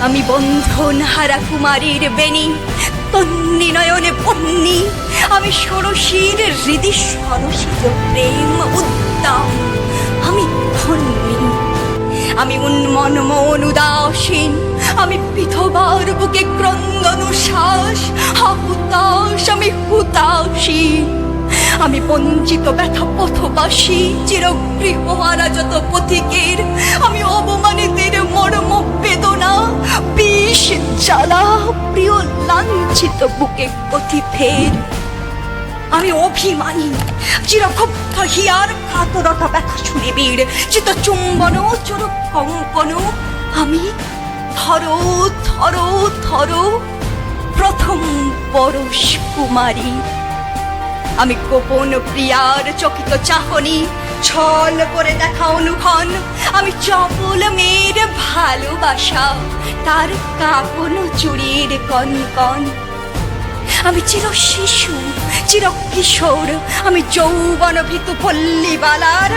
আমি বন্ধন হারা কুমারীর বেণী, তন্নি নয়নে বন্যী, আমি ষোড়শীর হৃদি সরসিজ প্রেম উদ্দাম, আমি ধন্যী। আমি উন্মন মন উদাসীন, আমি বিধবার বুকে ক্রন্দনুশ্বাস, হুতাশ আমি হুতাশীন। আমি বঞ্চিত ব্যথা পথবাসী, চিরগৃহহারা যত পথিকের, আমি অবমানিতের মর্ম বেদনা, বিষ জ্বালা প্রিয় লাঞ্ছিত বুকে গতি ফের। আমি অভিমানী, চিরক্ষুব্ধ হিয়ার কাতরতা ব্যথা শুনে বীর, চিত চুম্বন চোর কঙ্কন, আমি ধরো ধরো ধরো প্রথম পরশ কুমারী। আমি গোপন প্রিয়ার চকিত চাহনি, ছল করে দেখা অনুক্ষণ, আমি চপল মেয়ের ভালোবাসা, তার কাঁপন চুরির কনকন। আমি চির শিশু, চির কিশোর, আমি যৌবন ভীতু পল্লীবালার